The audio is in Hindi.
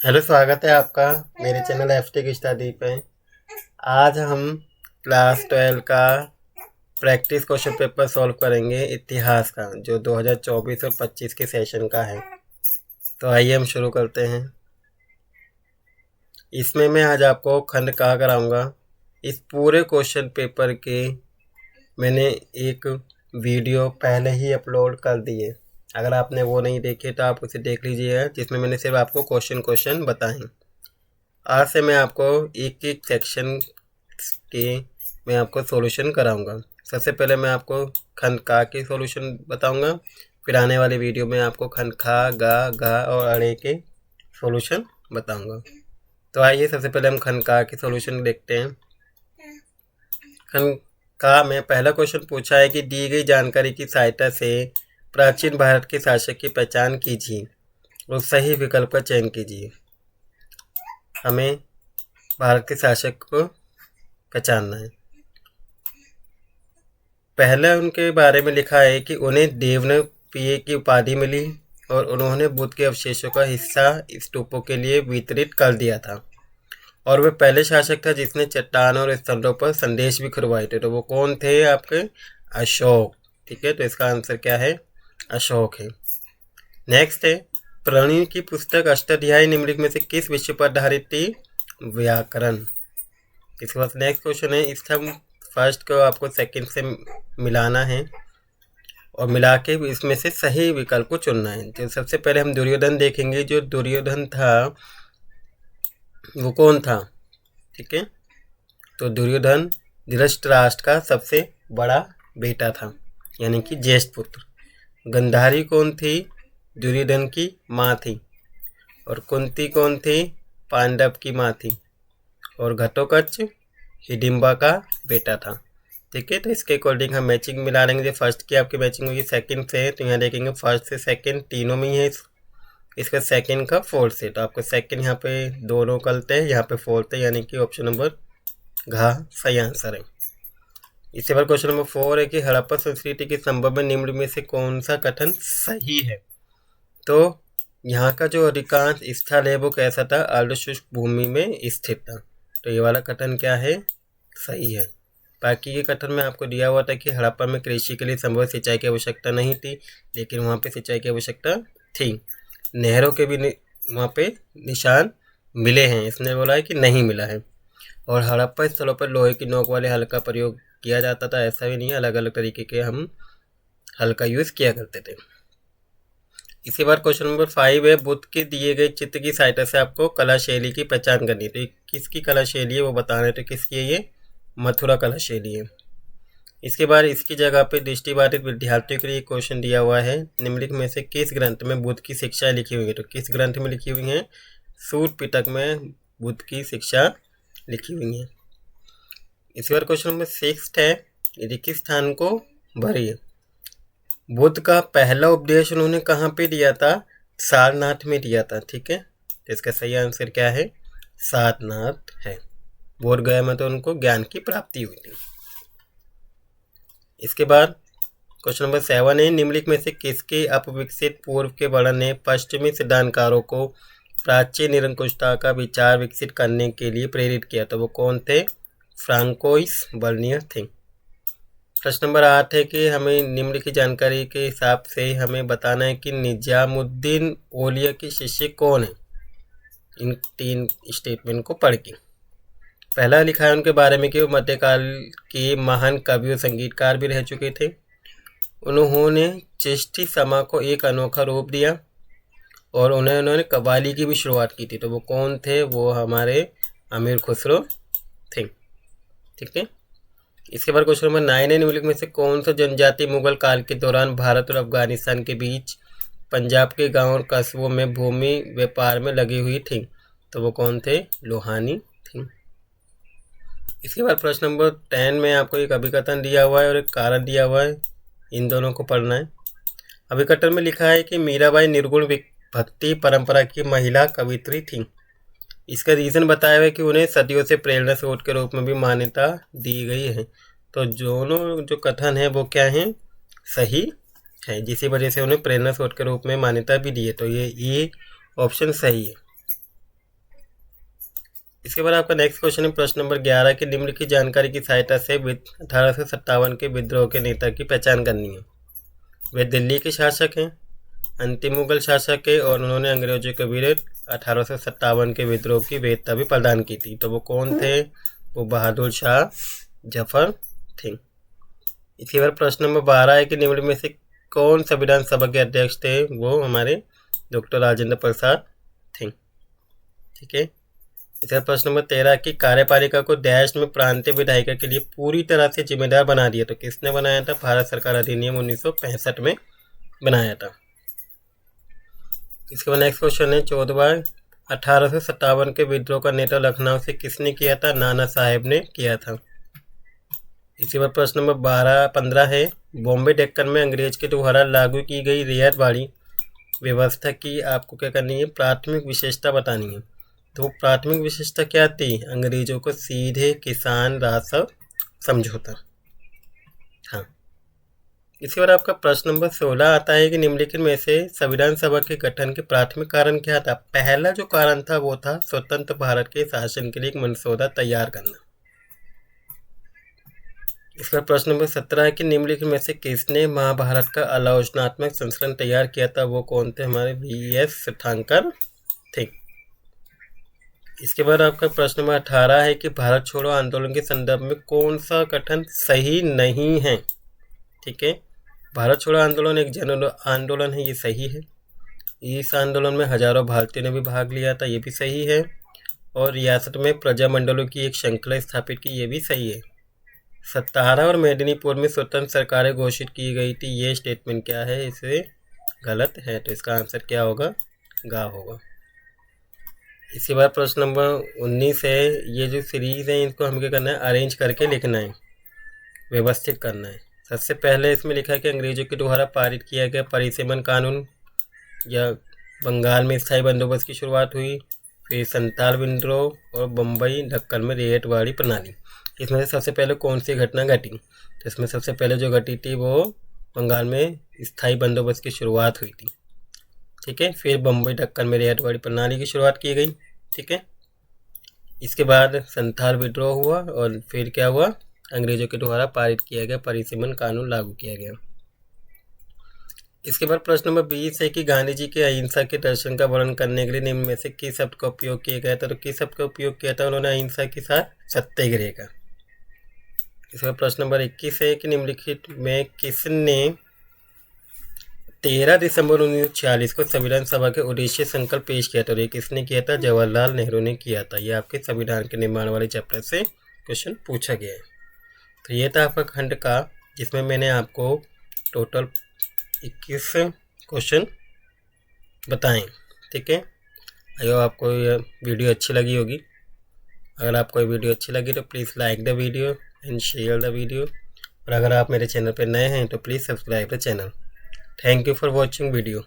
हेलो, स्वागत है आपका मेरे चैनल एफटेक स्टडी पे। आज हम क्लास 12 का प्रैक्टिस क्वेश्चन पेपर सॉल्व करेंगे इतिहास का, जो 2024 और 25 के सेशन का है। तो आइए हम शुरू करते हैं। इसमें मैं आज आपको खंड कहा कराऊंगा। इस पूरे क्वेश्चन पेपर के मैंने एक वीडियो पहले ही अपलोड कर दी है। अगर आपने वो नहीं देखे तो आप उसे देख लीजिएगा, जिसमें मैंने सिर्फ आपको क्वेश्चन बताए। आज से मैं आपको एक एक सेक्शन के मैं आपको सॉल्यूशन कराऊंगा। सबसे पहले मैं आपको खंड का के सॉल्यूशन बताऊंगा, फिर आने वाली वीडियो में आपको खंड खा, गा, घा और अड़े के सॉल्यूशन बताऊंगा। तो आइए सबसे पहले हम खंड का के सॉल्यूशन देखते हैं। खंड का में पहला क्वेश्चन पूछा है कि दी गई जानकारी की सहायता से प्राचीन भारत के शासक की पहचान कीजिए और सही विकल्प का चयन कीजिए। हमें भारत के शासक को पहचानना है। पहले उनके बारे में लिखा है कि उन्हें देवनप्रिय की उपाधि मिली और उन्होंने बुद्ध के अवशेषों का हिस्सा स्तूपों के लिए वितरित कर दिया था, और वे पहले शासक था जिसने चट्टान और स्तंभों पर संदेश भी खुरवाए थे। तो वो कौन थे आपके? अशोक। ठीक है, तो इसका आंसर क्या है? अशोक है। नेक्स्ट है, प्रणीत की पुस्तक अष्टाध्यायी निम्नलिखित में से किस विषय पर आधारित थी? व्याकरण। इसके बाद नेक्स्ट क्वेश्चन है, स्तंभ फर्स्ट को आपको सेकंड से मिलाना है और मिला के इसमें से सही विकल्प को चुनना है। तो सबसे पहले हम दुर्योधन देखेंगे। जो दुर्योधन था वो कौन था? ठीक है, तो दुर्योधन धृतराष्ट्र का सबसे बड़ा बेटा था, यानी कि ज्येष्ठ पुत्र। गंधारी कौन थी? दुर्योधन की माँ थी। और कुंती कौन थी? पांडव की माँ थी। और घटोत्कच हिडिंबा का बेटा था। ठीक है, तो इसके अकॉर्डिंग हम मैचिंग मिला लेंगे। जो फर्स्ट की आपकी मैचिंग होगी सेकंड से, तो यहाँ देखेंगे फर्स्ट से सेकंड तीनों में ही है। इसका सेकंड का फोर्थ से, तो आपको सेकंड यहाँ पे दोनों गलत है, यहाँ पे फोर्थ है, यानी कि ऑप्शन नंबर घ सही आंसर है। इसके बाद क्वेश्चन नंबर 4 है कि हड़प्पा संस्कृति के संभव में निम्न में से कौन सा कथन सही है? तो यहाँ का जो अधिकांश स्थल है वो कैसा था? अर्धशुष्क भूमि में स्थित था। तो ये वाला कथन क्या है? सही है। बाकी के कथन में आपको दिया हुआ था कि हड़प्पा में कृषि के लिए संभव सिंचाई की आवश्यकता नहीं थी, लेकिन वहाँ पे सिंचाई की आवश्यकता थी। नहरों के भी वहाँ पे निशान मिले हैं, इसने बोला है कि नहीं मिला है। और हड़प्पा स्थलों पर लोहे की नोक वाले हल का प्रयोग किया जाता था, ऐसा भी नहीं है, अलग अलग तरीके के हम हल का यूज़ किया करते थे। इसके बाद क्वेश्चन नंबर 5 है, बुद्ध के दिए गए चित्र की सहायता से आपको कला शैली की पहचान करनी है। तो किसकी कला शैली है वो बताना है। तो किसकी है ये? मथुरा कला शैली है। इसके बाद इसकी जगह पे दृष्टिबाधित विद्यार्थियों के लिए क्वेश्चन दिया हुआ है, निम्नलिखित में से किस ग्रंथ में बुद्ध की शिक्षा लिखी हुई है? तो किस ग्रंथ में लिखी हुई है? सूत पिटक में बुद्ध की शिक्षा लिखी हुई है। इसके बाद क्वेश्चन नंबर 6 है, रिक्त स्थान को भरिए। बुद्ध का पहला उपदेश उन्होंने कहाँ पे दिया था? सारनाथ में दिया था। ठीक है, तो इसका सही आंसर क्या है? सारनाथ है। बोध गया में तो उनको ज्ञान की प्राप्ति हुई थी। इसके बाद क्वेश्चन नंबर 7 है, निम्नलिखित में से किसके अपविकसित पूर्व के वर्णन ने पश्चिमी सिद्धांतकारों को प्राच्य निरंकुशता का विचार विकसित करने के लिए प्रेरित किया? तो वो कौन थे? फ्रांकोइस बर्नियर थे। प्रश्न नंबर 8 है कि हमें निम्नलिखित जानकारी के हिसाब से हमें बताना है कि निजामुद्दीन औलिया के शिष्य कौन है। इन 3 स्टेटमेंट को पढ़ के पहला लिखा है उनके बारे में कि वो मध्यकाल के महान कवि और संगीतकार भी रह चुके थे। उन्होंने चिश्ती समा को एक अनोखा रूप दिया और उन्होंने कव्वाली की भी शुरुआत की थी। तो वो कौन थे? वो हमारे अमीर खुसरो थे। ठीक है, इसके बाद क्वेश्चन नंबर 9 है, निम्नलिखित में से कौन सा जनजाति मुगल काल के दौरान भारत और अफगानिस्तान के बीच पंजाब के गांव और कस्बों में भूमि व्यापार में लगी हुई थी? तो वो कौन थे? लोहानी थी। इसके बाद प्रश्न नंबर 10 में आपको एक अभिकथन दिया हुआ है और एक कारण दिया हुआ है, इन दोनों को पढ़ना है। अभिकथन में लिखा है कि मीराबाई निर्गुण भक्ति परंपरा की महिला कवित्री थी। इसका रीज़न बताया हुआ है कि उन्हें सदियों से प्रेरणा स्रोत के रूप में भी मान्यता दी गई है। तो दोनों जो कथन है वो क्या है? सही है, जिसी वजह से उन्हें प्रेरणा स्रोत के रूप में मान्यता भी दी है। तो ये ऑप्शन सही है। इसके बाद आपका नेक्स्ट क्वेश्चन है प्रश्न नंबर 11 की निम्नलिखित जानकारी की सहायता से 1857 के विद्रोह के नेता की पहचान करनी है। वे दिल्ली के शासक हैं, अंतिम मुगल शासक है और उन्होंने अंग्रेजों के विरुद्ध 1857 के विद्रोह की वेदता भी प्रदान की थी। तो वो कौन थे? वो बहादुर शाह जफर थे। इसी बार प्रश्न नंबर 12 है कि निम्न में से कौन संविधान सभा के अध्यक्ष थे? वो हमारे डॉक्टर राजेंद्र प्रसाद थे। ठीक है। इसी बार प्रश्न नंबर 13 की कार्यपालिका को देश में प्रांतीय विधायिका के लिए पूरी तरह से जिम्मेदार बना दिया। तो किसने बनाया था? भारत सरकार अधिनियम 1965 में बनाया था। इसके बाद नेक्स्ट क्वेश्चन है 14वां 1857 के विद्रोह का नेता लखनऊ से किसने किया था? नाना साहेब ने किया था। इसी बार प्रश्न नंबर 15 है बॉम्बे डेक्कन में अंग्रेज के द्वारा लागू की गई रियायतवाड़ी व्यवस्था की आपको क्या करनी है? प्राथमिक विशेषता बतानी है। तो प्राथमिक विशेषता क्या थी? अंग्रेजों को सीधे किसान राजस्व समझौता। हाँ। इसके बाद आपका प्रश्न नंबर 16 आता है कि निम्नलिखित में से संविधान सभा के गठन के प्राथमिक कारण क्या था? पहला जो कारण था वो था स्वतंत्र भारत के शासन के लिए एक मसौदा तैयार करना। इसका प्रश्न नंबर 17 है कि निम्नलिखित में से किसने महाभारत का आलोचनात्मक संस्करण तैयार किया था? वो कौन थे? हमारे V.S. तीर्थंकर थे। इसके बाद आपका प्रश्न नंबर 18 है कि भारत छोड़ो आंदोलन के संदर्भ में कौन सा कथन सही नहीं है? ठीक है। भारत छोड़ो आंदोलन एक जन आंदोलन है, ये सही है। इस आंदोलन में हजारों भारतीयों ने भी भाग लिया था, ये भी सही है। और रियासत में प्रजामंडलों की एक श्रृंखला स्थापित की, ये भी सही है। 17 और मेदिनीपुर में स्वतंत्र सरकारें घोषित की गई थी, ये स्टेटमेंट क्या है? इसे गलत है। तो इसका आंसर क्या होगा? गा होगा। इसके बाद प्रश्न नंबर 19 है ये जो सीरीज है इनको हमें क्या करना है? अरेंज करके लिखना है, व्यवस्थित करना है। सबसे पहले इसमें लिखा है कि अंग्रेजों के द्वारा पारित किया गया परिसीमन कानून या बंगाल में स्थायी बंदोबस्त की शुरुआत हुई, फिर संताल विद्रोह और बम्बई दक्कन में रियायतवाड़ी प्रणाली। इसमें से सबसे पहले कौन सी घटना घटी? तो इसमें सबसे पहले जो घटी थी वो बंगाल में स्थायी बंदोबस्त की शुरुआत हुई थी। ठीक है। फिर बम्बई दक्कन में रियायतवाड़ी प्रणाली की शुरुआत की गई। ठीक है। इसके बाद संथाल विद्रोह हुआ और फिर क्या हुआ? अंग्रेजों के द्वारा पारित किया गया परिसीमन कानून लागू किया गया। इसके बाद प्रश्न नंबर 20 है कि गांधी जी के अहिंसा के दर्शन का वर्णन करने के लिए निम्न में से किस शब्द का उपयोग किया गया था? तो किस शब्द का उपयोग किया था उन्होंने अहिंसा के साथ? सत्याग्रह का। इसके बाद प्रश्न नंबर 21 है कि निम्नलिखित में किसने 13 दिसंबर 1946 को संविधान सभा के उद्देश्य संकल्प पेश किया था? और ये किसने किया था? जवाहरलाल नेहरू ने किया था। ये आपके संविधान के निर्माण वाले चैप्टर से क्वेश्चन पूछा गया है। तो ये था आपका खंड का, जिसमें मैंने आपको टोटल 21 क्वेश्चन बताएं। ठीक है। अगर आपको ये वीडियो अच्छी लगी होगी, अगर आपको ये वीडियो अच्छी लगी तो please like the video and share the video. और अगर आप मेरे चैनल पर नए हैं तो please subscribe the channel. Thank you for watching video.